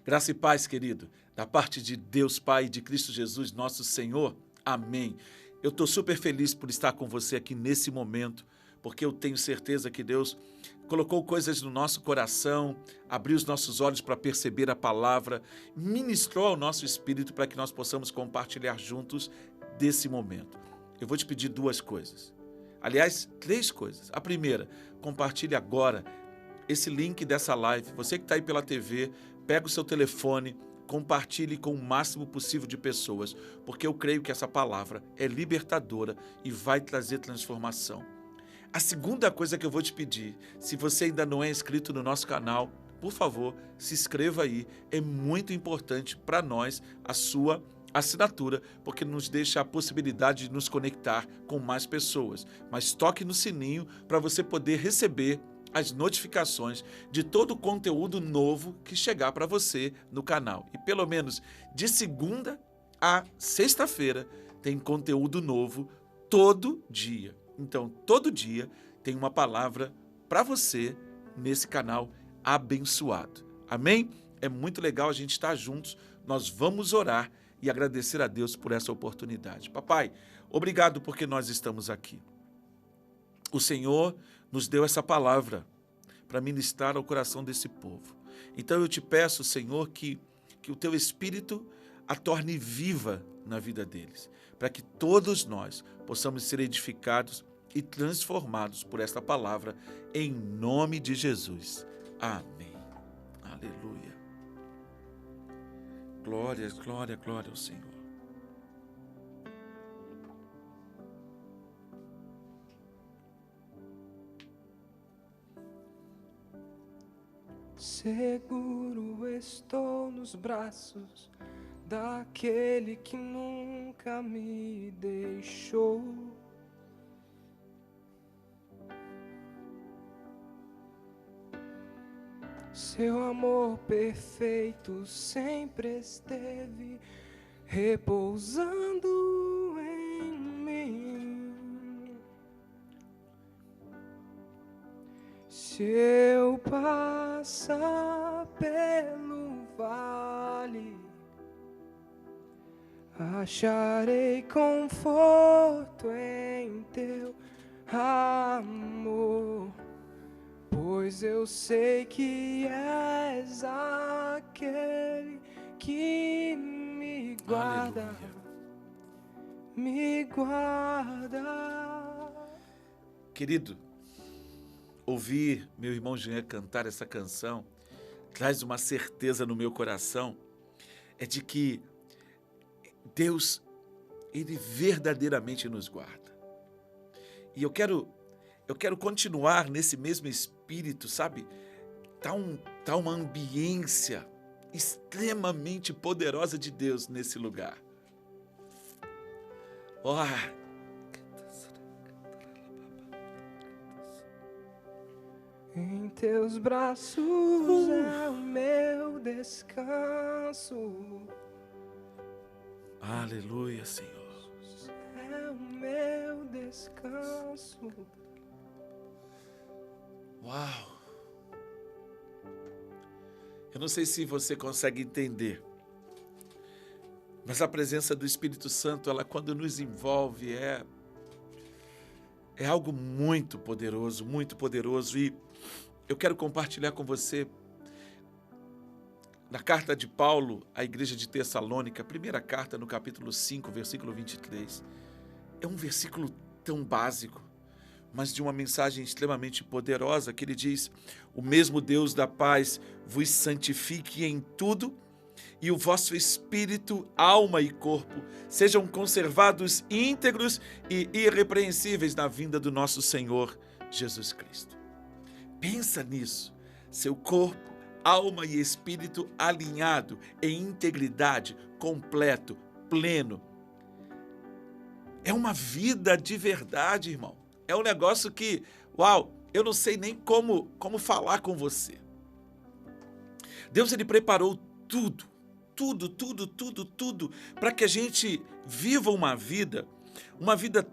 Graça e paz, querido, da parte de Deus Pai e de Cristo Jesus, nosso Senhor. Amém. Eu estou super feliz por estar com você aqui nesse momento, porque eu tenho certeza que Deus colocou coisas no nosso coração, abriu os nossos olhos para perceber a palavra, ministrou ao nosso espírito para que nós possamos compartilhar juntos desse momento. Eu vou te pedir duas coisas. Aliás, três coisas. A primeira, compartilhe agora esse link dessa live. Você que está aí pela TV, pega o seu telefone, compartilhe com o máximo possível de pessoas, porque eu creio que essa palavra é libertadora e vai trazer transformação. A segunda coisa que eu vou te pedir, se você ainda não é inscrito no nosso canal, por favor, se inscreva aí. É muito importante para nós a sua assinatura, porque nos deixa a possibilidade de nos conectar com mais pessoas. Mas toque no sininho para você poder receber as notificações de todo o conteúdo novo que chegar para você no canal. E pelo menos de segunda a sexta-feira tem conteúdo novo todo dia. Então, todo dia tem uma palavra para você nesse canal abençoado. Amém? É muito legal a gente estar juntos. Nós vamos orar e agradecer a Deus por essa oportunidade. Papai, obrigado porque nós estamos aqui. O Senhor nos deu essa palavra para ministrar ao coração desse povo. Então eu te peço, Senhor, que o teu Espírito a torne viva na vida deles, para que todos nós possamos ser edificados e transformados por esta palavra, em nome de Jesus. Amém. Aleluia. Glória, glória, glória ao Senhor. Seguro estou nos braços daquele que nunca me deixou. Seu amor perfeito sempre esteve repousando em mim. Se eu passar pelo vale, acharei conforto em teu amor, pois eu sei que és aquele que me guarda. Aleluia. Me guarda. Querido, ouvir meu irmão Jean cantar essa canção traz uma certeza no meu coração, é de que Deus, Ele verdadeiramente nos guarda. E eu quero continuar nesse mesmo espírito, sabe? Tá uma ambiência extremamente poderosa de Deus nesse lugar. Em teus braços é o meu descanso. Aleluia, Senhor. É o meu descanso. Uau! Eu não sei se você consegue entender, mas a presença do Espírito Santo, ela quando nos envolve, é algo muito poderoso, muito poderoso. E eu quero compartilhar com você, na carta de Paulo à igreja de Tessalônica, primeira carta, no capítulo 5, versículo 23. É um versículo tão básico, mas de uma mensagem extremamente poderosa, que ele diz: o mesmo Deus da paz vos santifique em tudo, e o vosso espírito, alma e corpo sejam conservados íntegros e irrepreensíveis na vinda do nosso Senhor Jesus Cristo. Pensa nisso, seu corpo, alma e espírito alinhado em integridade, completo, pleno. É uma vida de verdade, irmão. É um negócio que, uau, eu não sei nem como falar com você. Deus, Ele preparou tudo para que a gente viva uma vida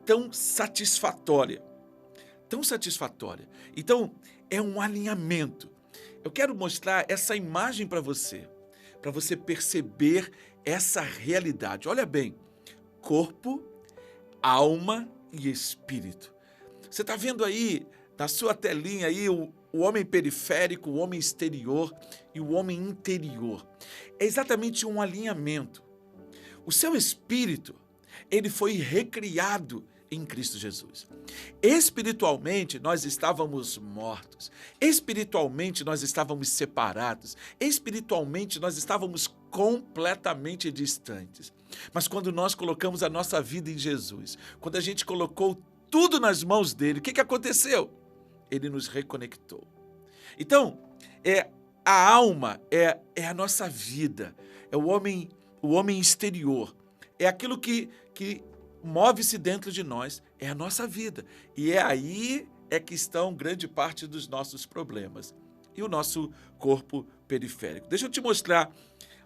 tão satisfatória. Tão satisfatória. Então, é um alinhamento. Eu quero mostrar essa imagem para você para você perceber essa realidade. Olha bem, corpo, alma e espírito. Você está vendo aí, na sua telinha aí, o homem periférico, o homem exterior e o homem interior. É exatamente um alinhamento. O seu espírito, ele foi recriado em Cristo Jesus. Espiritualmente, nós estávamos mortos. Espiritualmente, nós estávamos separados. Espiritualmente, nós estávamos completamente distantes. Mas quando nós colocamos a nossa vida em Jesus, quando a gente colocou tudo nas mãos dele, o que aconteceu? Ele nos reconectou. Então, a alma é a nossa vida, é o homem exterior, é aquilo que move-se dentro de nós, é a nossa vida. E aí que estão grande parte dos nossos problemas. E o nosso corpo periférico. Deixa eu te mostrar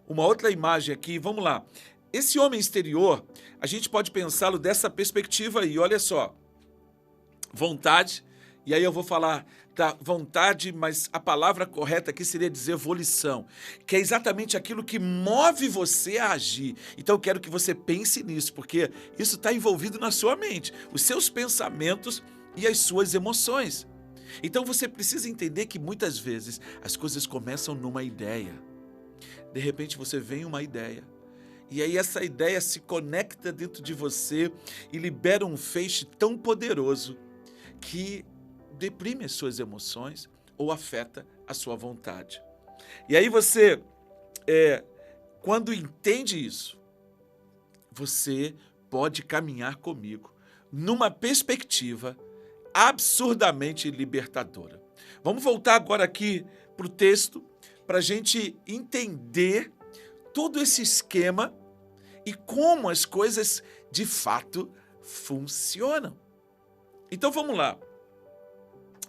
uma outra imagem aqui, vamos lá. Esse homem exterior, a gente pode pensá-lo dessa perspectiva aí, olha só. Vontade, e aí eu vou falar da vontade, mas a palavra correta aqui seria dizer volição, que é exatamente aquilo que move você a agir. Então eu quero que você pense nisso, porque isso está envolvido na sua mente, os seus pensamentos e as suas emoções. Então você precisa entender que muitas vezes as coisas começam numa ideia. De repente você vem uma ideia, e aí essa ideia se conecta dentro de você e libera um feixe tão poderoso que deprime as suas emoções ou afeta a sua vontade. E aí você, quando entende isso, você pode caminhar comigo numa perspectiva absurdamente libertadora. Vamos voltar agora aqui para o texto para a gente entender todo esse esquema e como as coisas de fato funcionam. Então vamos lá,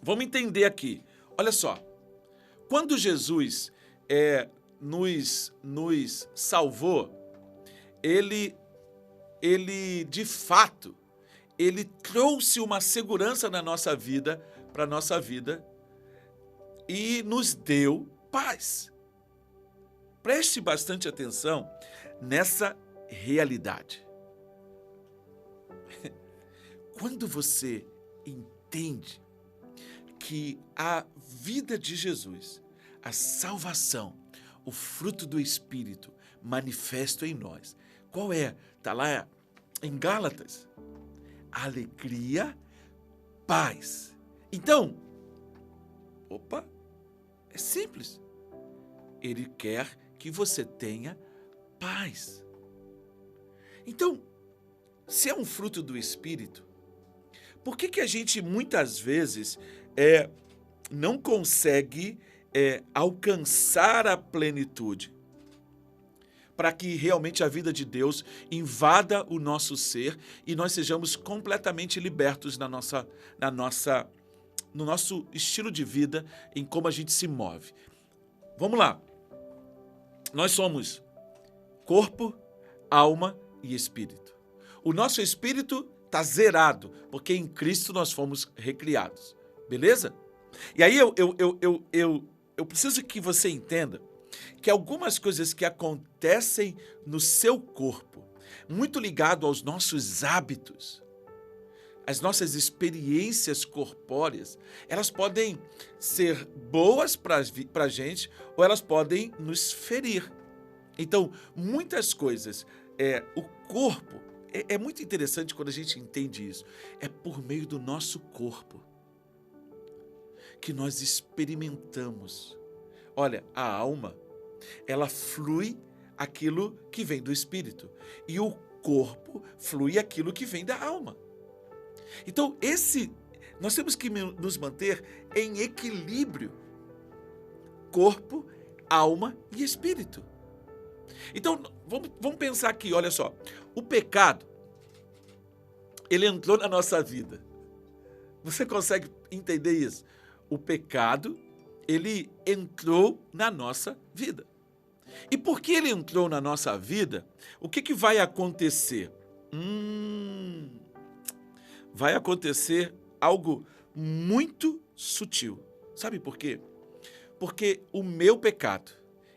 vamos entender aqui. Olha só, quando Jesus nos salvou, ele de fato, ele trouxe uma segurança na nossa vida, para a nossa vida, e nos deu paz. Preste bastante atenção nessa realidade. Quando você entende que a vida de Jesus, a salvação, o fruto do Espírito manifesto em nós, qual é? Está lá em Gálatas. Alegria, paz. Então, é simples. Ele quer que você tenha paz. Então, se é um fruto do Espírito, por que a gente muitas vezes não consegue alcançar a plenitude? Para que realmente a vida de Deus invada o nosso ser e nós sejamos completamente libertos no nosso estilo de vida, em como a gente se move. Vamos lá. Nós somos corpo, alma e espírito. O nosso espírito está zerado, porque em Cristo nós fomos recriados. Beleza? E aí eu preciso que você entenda que algumas coisas que acontecem no seu corpo, muito ligado aos nossos hábitos, as nossas experiências corpóreas, elas podem ser boas para a gente ou elas podem nos ferir. Então, muitas coisas, o corpo, é muito interessante quando a gente entende isso, é por meio do nosso corpo que nós experimentamos. Olha, a alma, ela flui aquilo que vem do espírito e o corpo flui aquilo que vem da alma. Então, nós temos que nos manter em equilíbrio, corpo, alma e espírito. Então, vamos pensar aqui, olha só, o pecado, ele entrou na nossa vida. Você consegue entender isso? O pecado, ele entrou na nossa vida. E porque ele entrou na nossa vida, o que vai acontecer? Vai acontecer algo muito sutil. Sabe por quê? Porque o meu pecado,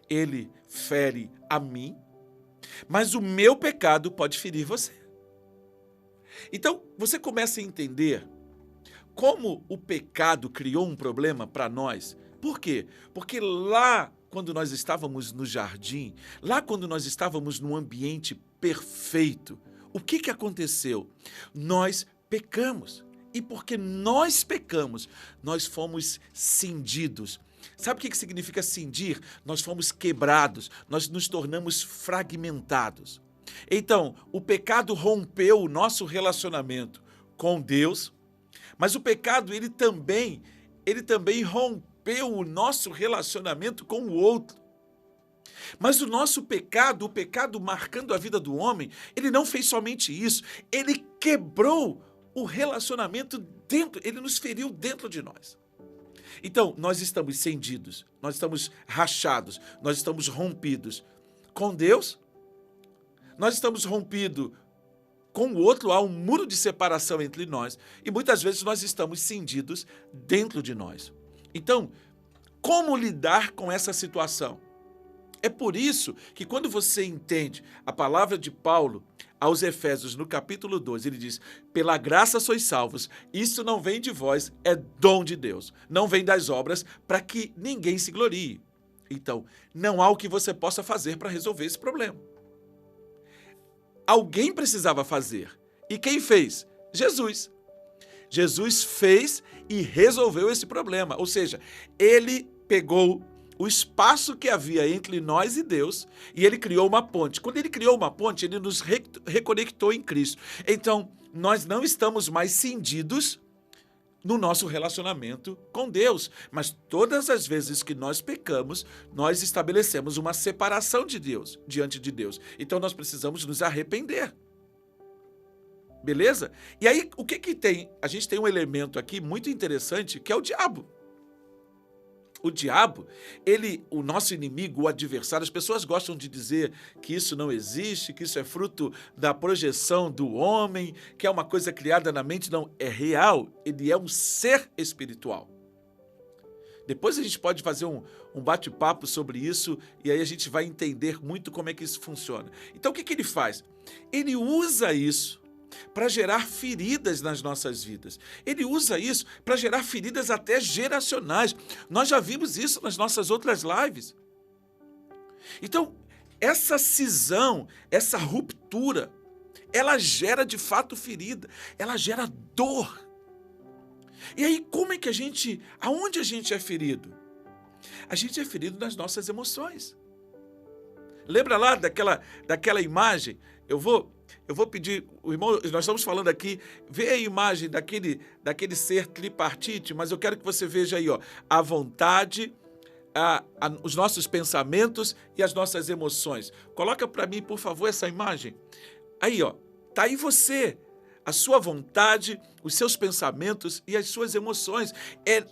ele fere a mim, mas o meu pecado pode ferir você. Então, você começa a entender como o pecado criou um problema para nós. Por quê? Porque lá, quando nós estávamos no jardim, lá quando nós estávamos num ambiente perfeito, o que aconteceu? Nós pecamos. E porque nós pecamos, nós fomos cindidos. Sabe o que significa cindir? Nós fomos quebrados, nós nos tornamos fragmentados. Então, o pecado rompeu o nosso relacionamento com Deus, mas o pecado ele também rompeu o nosso relacionamento com o outro. Mas o nosso pecado, o pecado marcando a vida do homem, ele não fez somente isso, ele quebrou o relacionamento dentro, ele nos feriu dentro de nós. Então, nós estamos cindidos, nós estamos rachados, nós estamos rompidos com Deus, nós estamos rompidos com o outro, há um muro de separação entre nós, e muitas vezes nós estamos cindidos dentro de nós. Então, como lidar com essa situação? É por isso que quando você entende a palavra de Paulo aos Efésios, no capítulo 2, ele diz, pela graça sois salvos, isso não vem de vós, é dom de Deus, não vem das obras para que ninguém se glorie. Então, não há o que você possa fazer para resolver esse problema. Alguém precisava fazer. E quem fez? Jesus. Jesus fez e resolveu esse problema. Ou seja, ele pegou o espaço que havia entre nós e Deus e ele criou uma ponte. Quando ele criou uma ponte, ele nos reconectou em Cristo. Então, nós não estamos mais cindidos no nosso relacionamento com Deus. Mas todas as vezes que nós pecamos, nós estabelecemos uma separação de Deus, diante de Deus. Então nós precisamos nos arrepender. Beleza? E aí, o que tem? A gente tem um elemento aqui muito interessante, que é o diabo. O diabo, o nosso inimigo, o adversário, as pessoas gostam de dizer que isso não existe, que isso é fruto da projeção do homem, que é uma coisa criada na mente. Não, é real, ele é um ser espiritual. Depois a gente pode fazer um bate-papo sobre isso e aí a gente vai entender muito como é que isso funciona. Então o que ele faz? Ele usa isso para gerar feridas nas nossas vidas. Ele usa isso para gerar feridas até geracionais. Nós já vimos isso nas nossas outras lives. Então, essa cisão, essa ruptura, ela gera de fato ferida, ela gera dor. E aí, como é que aonde a gente é ferido? A gente é ferido nas nossas emoções. Lembra lá daquela imagem? Eu vou pedir, o irmão, nós estamos falando aqui, vê a imagem daquele ser tripartite, mas eu quero que você veja aí, ó, a vontade, os nossos pensamentos e as nossas emoções. Coloca para mim, por favor, essa imagem. Aí, ó, tá aí você, a sua vontade, os seus pensamentos e as suas emoções. É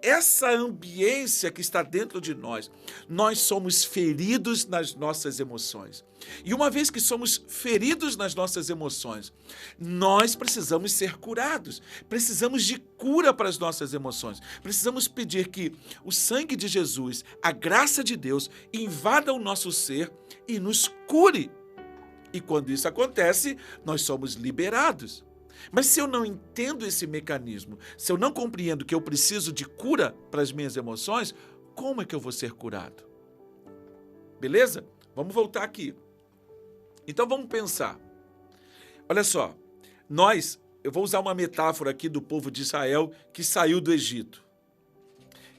essa ambiência que está dentro de nós. Nós somos feridos nas nossas emoções. E uma vez que somos feridos nas nossas emoções, nós precisamos ser curados. Precisamos de cura para as nossas emoções. Precisamos pedir que o sangue de Jesus, a graça de Deus, invada o nosso ser e nos cure. E quando isso acontece, nós somos liberados. Mas se eu não entendo esse mecanismo, se eu não compreendo que eu preciso de cura para as minhas emoções, como é que eu vou ser curado? Beleza? Vamos voltar aqui. Então vamos pensar. Olha só, eu vou usar uma metáfora aqui do povo de Israel que saiu do Egito.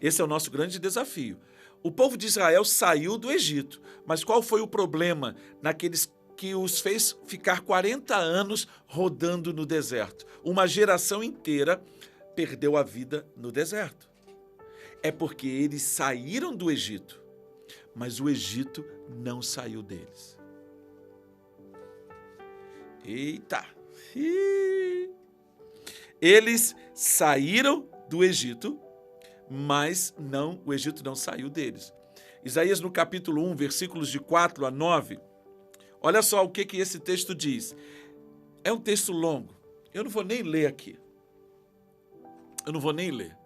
Esse é o nosso grande desafio. O povo de Israel saiu do Egito, mas qual foi o problema naqueles que os fez ficar 40 anos rodando no deserto? Uma geração inteira perdeu a vida no deserto. É porque eles saíram do Egito, mas o Egito não saiu deles. Eita! Eles saíram do Egito, mas o Egito não saiu deles. Isaías, no capítulo 1, versículos de 4 a 9, olha só o que esse texto diz. É um texto longo. Eu não vou nem ler aqui. Eu não vou nem ler.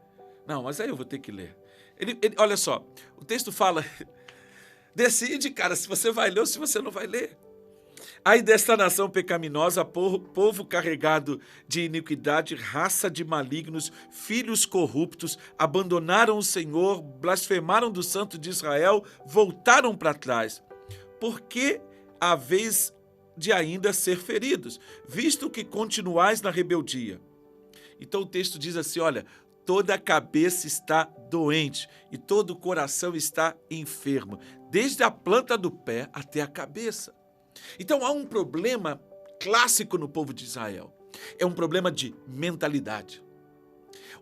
Não, mas aí eu vou ter que ler. Olha só, o texto fala... Decide, cara, se você vai ler ou se você não vai ler. Ai desta nação pecaminosa, povo carregado de iniquidade, raça de malignos, filhos corruptos, abandonaram o Senhor, blasfemaram do Santo de Israel, voltaram para trás. Por que haveis de ainda ser feridos, visto que continuais na rebeldia? Então o texto diz assim, olha, toda a cabeça está doente e todo o coração está enfermo, desde a planta do pé até a cabeça. Então há um problema clássico no povo de Israel. É um problema de mentalidade.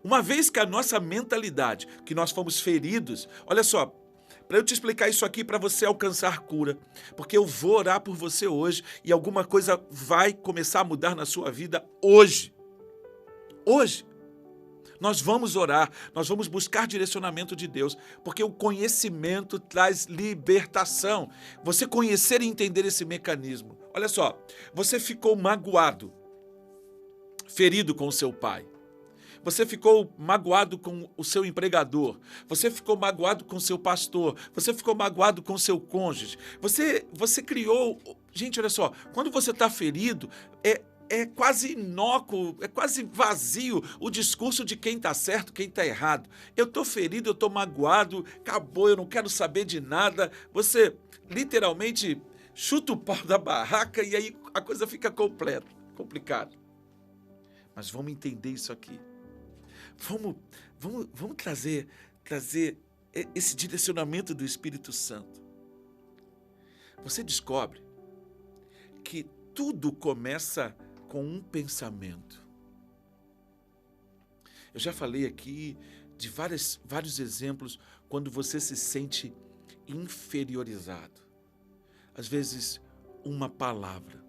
Uma vez que a nossa mentalidade, que nós fomos feridos, olha só, para eu te explicar isso aqui, para você alcançar cura, porque eu vou orar por você hoje e alguma coisa vai começar a mudar na sua vida hoje. Hoje. Nós vamos orar, nós vamos buscar direcionamento de Deus, porque o conhecimento traz libertação. Você conhecer e entender esse mecanismo. Olha só, você ficou magoado, ferido com o seu pai. Você ficou magoado com o seu empregador. Você ficou magoado com o seu pastor. Você ficou magoado com o seu cônjuge. Você criou... Gente, olha só, quando você está ferido, é quase inócuo, é quase vazio o discurso de quem está certo, quem está errado. Eu estou ferido, eu estou magoado, acabou, eu não quero saber de nada. Você literalmente chuta o pau da barraca e aí a coisa fica complicada. Mas vamos entender isso aqui. Vamos trazer esse direcionamento do Espírito Santo. Você descobre que tudo começa com um pensamento. Eu já falei aqui de vários exemplos quando você se sente inferiorizado. Às vezes, uma palavra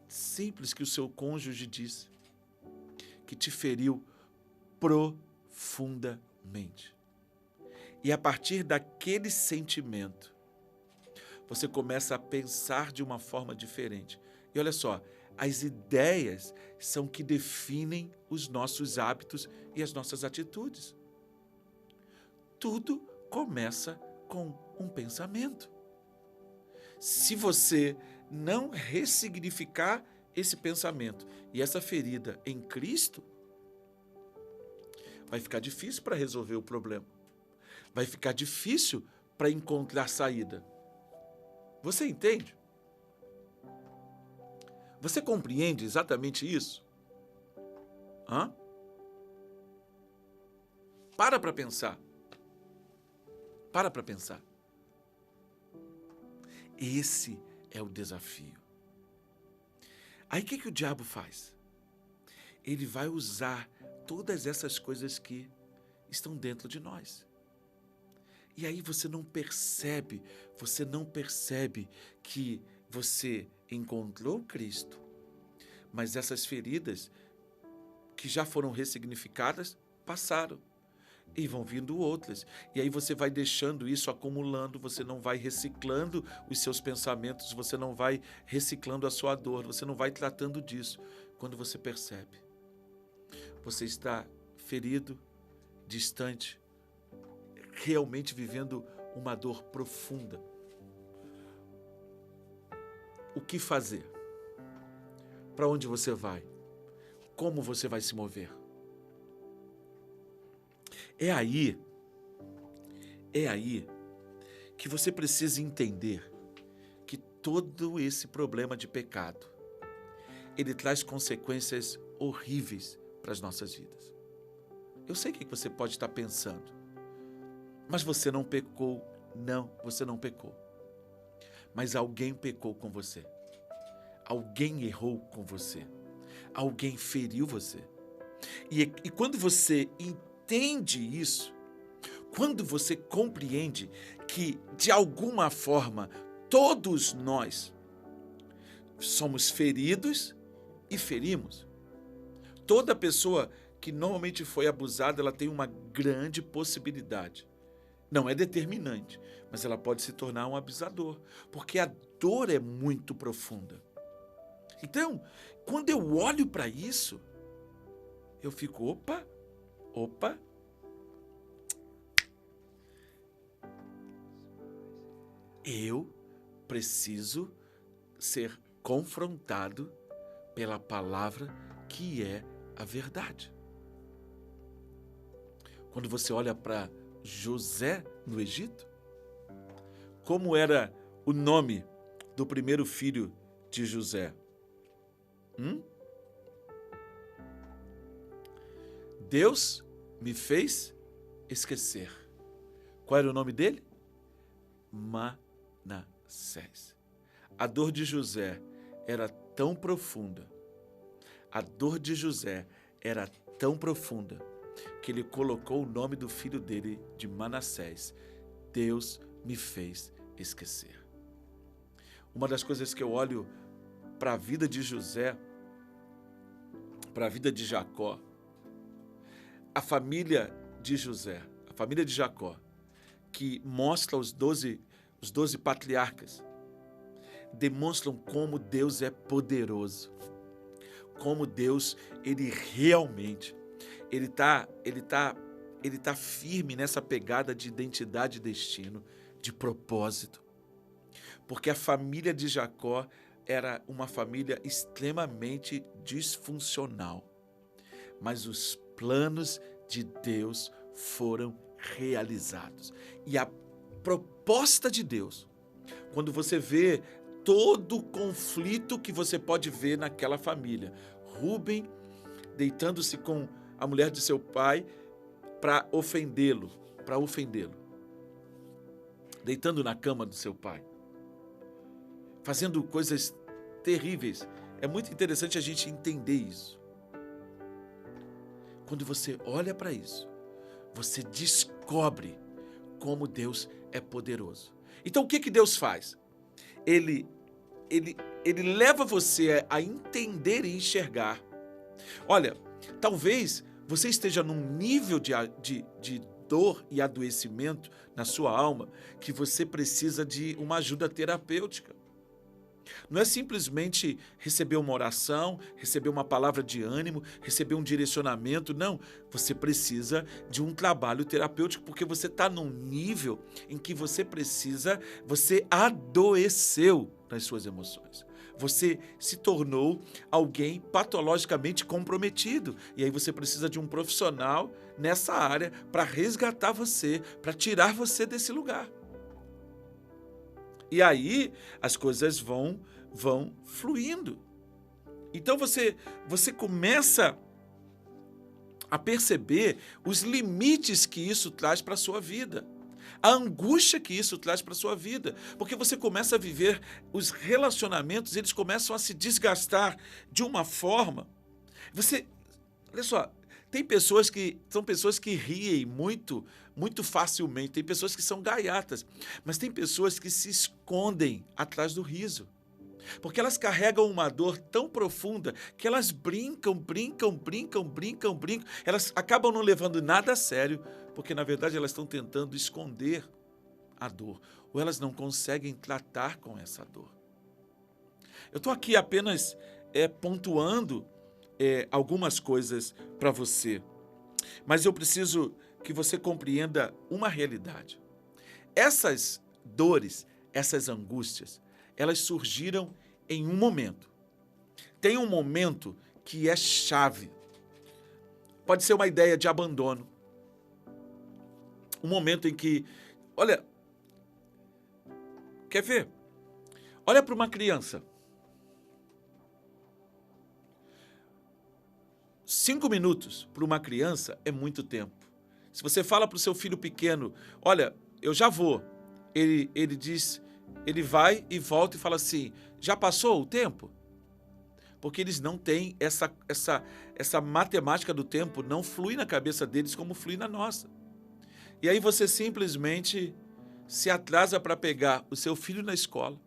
simples que o seu cônjuge disse, que te feriu profundamente. E a partir daquele sentimento, você começa a pensar de uma forma diferente. E olha só, as ideias são que definem os nossos hábitos e as nossas atitudes. Tudo começa com um pensamento. Se você não ressignificar esse pensamento e essa ferida em Cristo, vai ficar difícil para resolver o problema. Vai ficar difícil para encontrar saída. Você entende? Você compreende exatamente isso? Hã? Para pensar. Para pensar. Esse é o desafio. Aí o que o diabo faz? Ele vai usar todas essas coisas que estão dentro de nós. E aí você não percebe que você encontrou Cristo, mas essas feridas que já foram ressignificadas passaram e vão vindo outras. E aí você vai deixando isso acumulando, você não vai reciclando os seus pensamentos, você não vai reciclando a sua dor, você não vai tratando disso. Quando você percebe, você está ferido, distante, realmente vivendo uma dor profunda. O que fazer? Para onde você vai? Como você vai se mover? É aí que você precisa entender que todo esse problema de pecado, ele traz consequências horríveis para as nossas vidas. Eu sei o que você pode estar pensando. Mas você não pecou. Não, você não pecou. Mas alguém pecou com você. Alguém errou com você. Alguém feriu você. E quando você entende isso, quando você compreende que, de alguma forma, todos nós somos feridos e ferimos. Toda pessoa que normalmente foi abusada, ela tem uma grande possibilidade. Não é determinante, mas ela pode se tornar um abusador, porque a dor é muito profunda. Então, quando eu olho para isso, eu fico, opa, eu preciso ser confrontado pela palavra que é a verdade. Quando você olha para José no Egito, como era o nome do primeiro filho de José? Deus me fez esquecer. Qual era o nome dele? Manassés. A dor de José era tão profunda, a dor de José era tão profunda, que ele colocou o nome do filho dele de Manassés. Deus me fez esquecer. Uma das coisas que eu olho para a vida de José, para a vida de Jacó, a família de José, a família de Jacó, que mostra os 12 patriarcas, demonstram como Deus é poderoso, como Deus, ele realmente, ele tá firme nessa pegada de identidade e destino, de propósito. Porque a família de Jacó era uma família extremamente disfuncional. Mas os planos de Deus foram realizados. E a proposta de Deus, quando você vê todo o conflito que você pode ver naquela família, Rúben deitando-se com a mulher de seu pai para ofendê-lo, deitando na cama do seu pai, fazendo coisas terríveis. É muito interessante a gente entender isso. Quando você olha para isso, você descobre como Deus é poderoso. Então, o que Deus faz? Ele leva você a entender e enxergar. Olha, talvez você esteja num nível de dor e adoecimento na sua alma que você precisa de uma ajuda terapêutica. Não é simplesmente receber uma oração, receber uma palavra de ânimo, receber um direcionamento. Não, você precisa de um trabalho terapêutico, porque você está num nível em que você adoeceu nas suas emoções. Você se tornou alguém patologicamente comprometido. E aí você precisa de um profissional nessa área para resgatar você, para tirar você desse lugar. E aí as coisas vão fluindo. Então você começa a perceber os limites que isso traz para a sua vida, a angústia que isso traz para a sua vida, porque você começa a viver os relacionamentos, eles começam a se desgastar de uma forma. Olha só, tem pessoas que riem muito facilmente, tem pessoas que são gaiatas, mas tem pessoas que se escondem atrás do riso, porque elas carregam uma dor tão profunda que elas brincam, elas acabam não levando nada a sério, porque na verdade elas estão tentando esconder a dor, ou elas não conseguem tratar com essa dor. Eu estou aqui apenas pontuando algumas coisas para você, mas eu preciso que você compreenda uma realidade. Essas dores, essas angústias, elas surgiram em um momento. Tem um momento que é chave. Pode ser uma ideia de abandono. Um momento em que, olha, quer ver? Olha para uma criança. 5 minutos para uma criança é muito tempo. Se você fala para o seu filho pequeno, olha, eu já vou. Ele diz, ele vai e volta e fala assim, já passou o tempo? Porque eles não têm essa matemática do tempo, não flui na cabeça deles como flui na nossa. E aí você simplesmente se atrasa para pegar o seu filho na escola.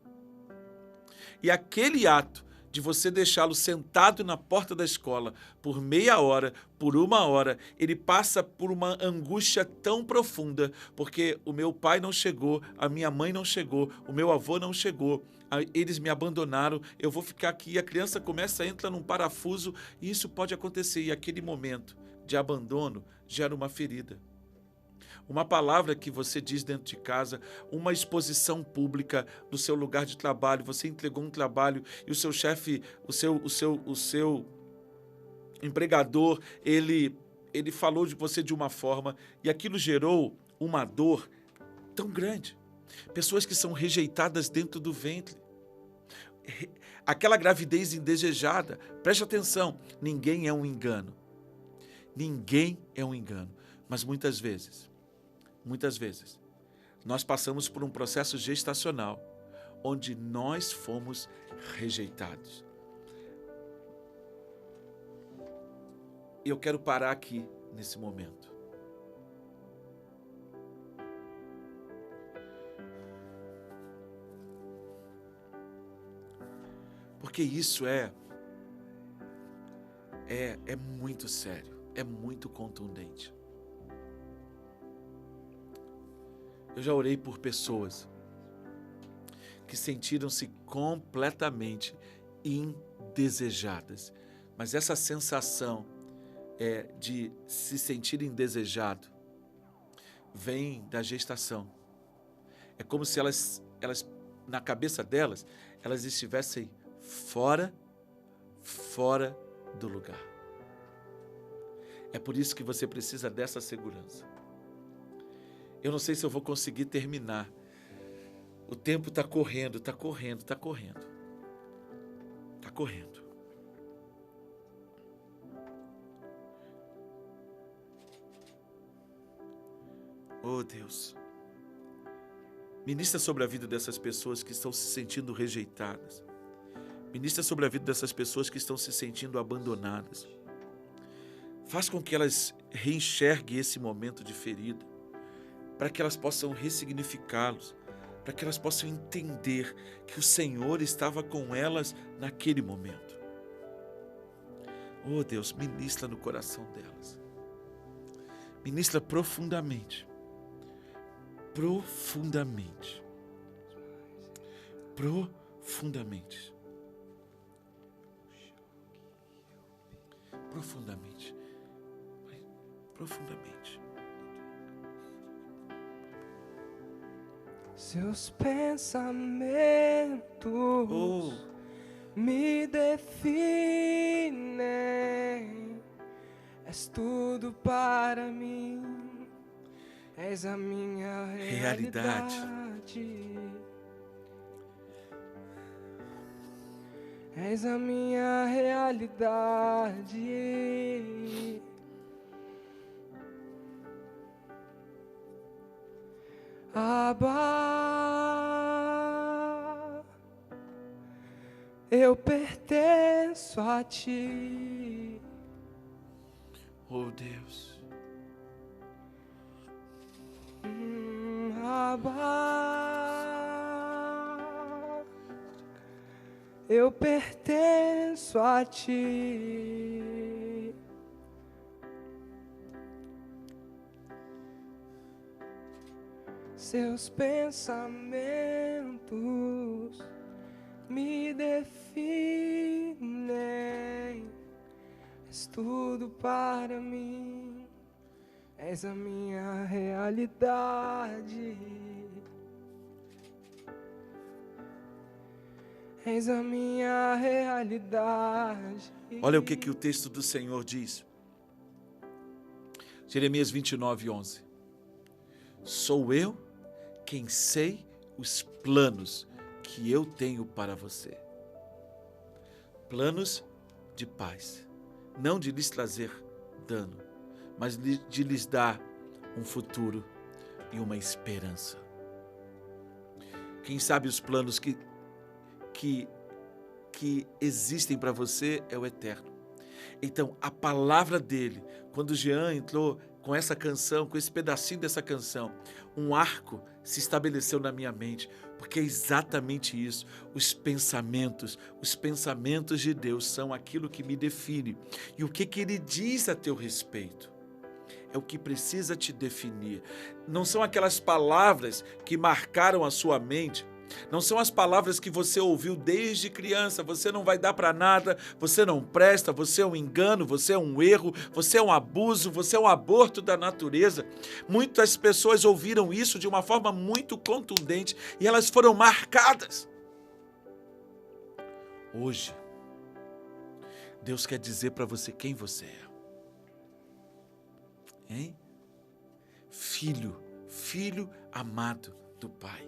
E aquele ato de você deixá-lo sentado na porta da escola por meia hora, por 1 hora, ele passa por uma angústia tão profunda, porque o meu pai não chegou, a minha mãe não chegou, o meu avô não chegou, eles me abandonaram, eu vou ficar aqui, a criança começa a entrar num parafuso, e isso pode acontecer, e aquele momento de abandono gera uma ferida. uma palavra que você diz dentro de casa, uma exposição pública do seu lugar de trabalho, você entregou um trabalho e o seu chefe, o seu empregador, ele falou de você de uma forma e aquilo gerou uma dor tão grande. Pessoas que são rejeitadas dentro do ventre. Aquela gravidez indesejada, preste atenção, ninguém é um engano. Ninguém é um engano. Mas muitas vezes, nós passamos por um processo gestacional onde nós fomos rejeitados. E eu quero parar aqui nesse momento. Porque isso é muito sério, é muito contundente. Eu já orei por pessoas que sentiram-se completamente indesejadas, mas essa sensação de se sentir indesejado vem da gestação. É como se elas na cabeça delas, elas estivessem fora do lugar. É por isso que você precisa dessa segurança. Eu não sei se eu vou conseguir terminar. O tempo está correndo, está correndo. Oh, Deus. Ministra sobre a vida dessas pessoas que estão se sentindo rejeitadas. Ministra sobre a vida dessas pessoas que estão se sentindo abandonadas. Faz com que elas reenxerguem esse momento de ferida, para que elas possam ressignificá-los, para que elas possam entender que o Senhor estava com elas naquele momento. Oh, Deus, ministra no coração delas. Ministra profundamente. Profundamente. Profundamente. Profundamente. Profundamente. Seus pensamentos me definem. És tudo para mim. És a minha realidade. És a minha realidade. Abba, eu pertenço a ti. Oh, Deus. Abba, eu pertenço a ti. Seus pensamentos me definem. És tudo para mim. És a minha realidade. És a minha realidade. Olha o que o texto do Senhor diz. Jeremias 29:11. Sou eu quem sei os planos que eu tenho para você. Planos de paz, não de lhes trazer dano, mas de lhes dar um futuro e uma esperança. Quem sabe os planos que existem para você é o eterno. Então, a palavra dele, quando Jean entrou com essa canção, com esse pedacinho dessa canção, um arco se estabeleceu na minha mente, porque é exatamente isso. Os pensamentos de Deus são aquilo que me define. E o que ele diz a teu respeito é o que precisa te definir. Não são aquelas palavras que marcaram a sua mente Não são as palavras que você ouviu desde criança. Você não vai dar para nada, você não presta, você é um engano, você é um erro, você é um abuso, você é um aborto da natureza. Muitas pessoas ouviram isso de uma forma muito contundente e elas foram marcadas. Hoje, Deus quer dizer para você quem você é. Hein? Filho amado do Pai.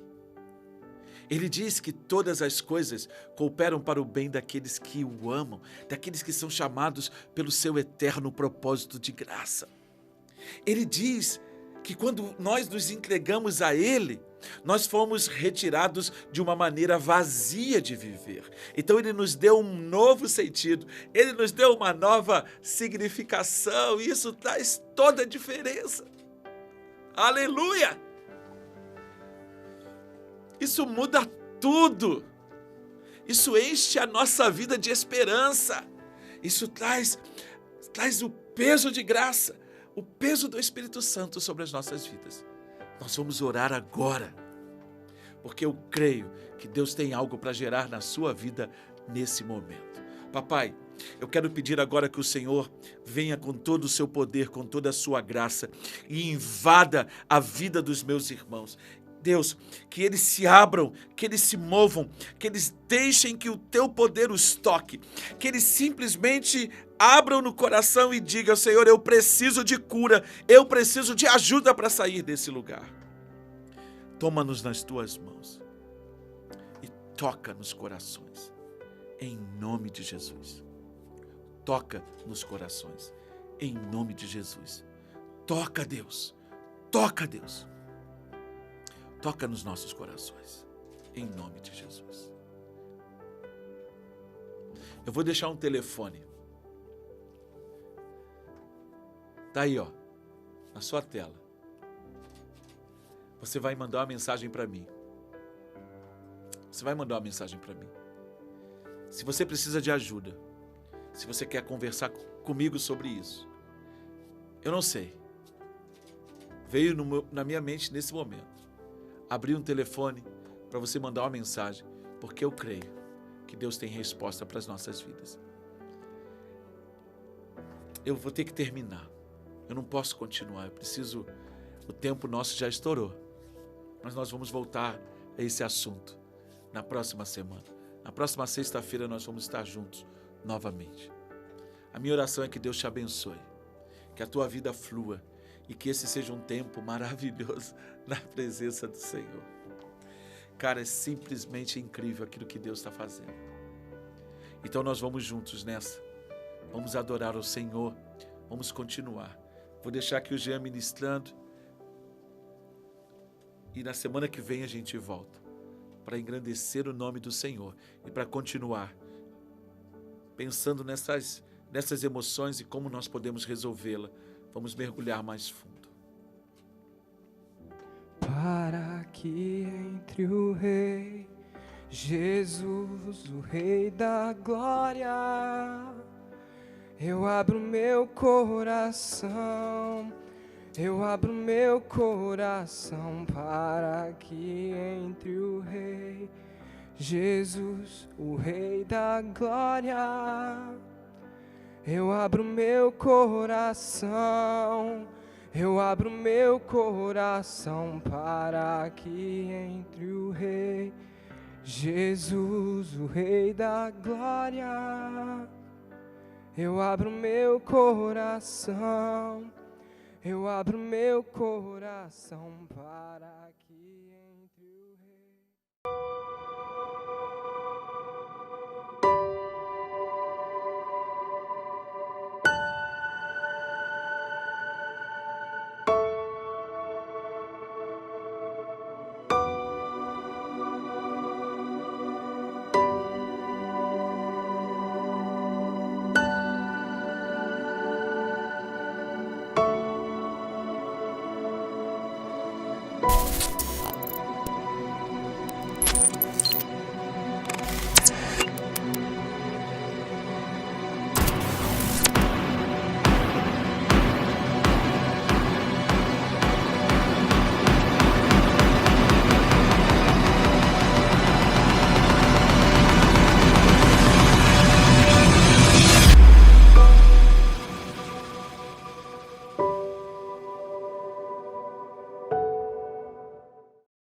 Ele diz que todas as coisas cooperam para o bem daqueles que o amam, daqueles que são chamados pelo seu eterno propósito de graça. Ele diz que quando nós nos entregamos a Ele, nós fomos retirados de uma maneira vazia de viver. Então Ele nos deu um novo sentido, Ele nos deu uma nova significação, e isso traz toda a diferença. Aleluia! Isso muda tudo. Isso enche a nossa vida de esperança. Isso traz o peso de graça, o peso do Espírito Santo sobre as nossas vidas. Nós vamos orar agora, porque eu creio que Deus tem algo para gerar na sua vida nesse momento. Papai, eu quero pedir agora que o Senhor venha com todo o seu poder, com toda a sua graça e invada a vida dos meus irmãos. Deus, que eles se abram, que eles se movam, que eles deixem que o teu poder os toque, que eles simplesmente abram no coração e digam: Senhor, eu preciso de cura, eu preciso de ajuda para sair desse lugar. Toma-nos nas tuas mãos e toca nos corações, em nome de Jesus. Toca nos corações, em nome de Jesus. Toca, Deus, toca, Deus. Toca nos nossos corações, em nome de Jesus. Eu vou deixar um telefone. Tá aí, ó, na sua tela. Você vai mandar uma mensagem para mim. Você vai mandar uma mensagem para mim. Se você precisa de ajuda, se você quer conversar comigo sobre isso, eu não sei. Veio na minha mente nesse momento. Abrir um telefone para você mandar uma mensagem, porque eu creio que Deus tem resposta para as nossas vidas. Eu vou ter que terminar. Eu não posso continuar. O tempo nosso já estourou. Mas nós vamos voltar a esse assunto na próxima semana. Na próxima sexta-feira nós vamos estar juntos novamente. A minha oração é que Deus te abençoe, que a tua vida flua e que esse seja um tempo maravilhoso na presença do Senhor. Cara, é simplesmente incrível aquilo que Deus está fazendo. Então nós vamos juntos nessa. Vamos adorar ao Senhor. Vamos continuar. Vou deixar aqui o Jean ministrando. E na semana que vem a gente volta para engrandecer o nome do Senhor e para continuar pensando nessas emoções e como nós podemos resolvê-la. Vamos mergulhar mais fundo. Para que entre o Rei Jesus, o Rei da Glória, eu abro meu coração, eu abro meu coração para que entre o Rei Jesus, o Rei da Glória. Eu abro meu coração, eu abro meu coração para que entre o Rei Jesus, o Rei da Glória. Eu abro meu coração, eu abro meu coração para que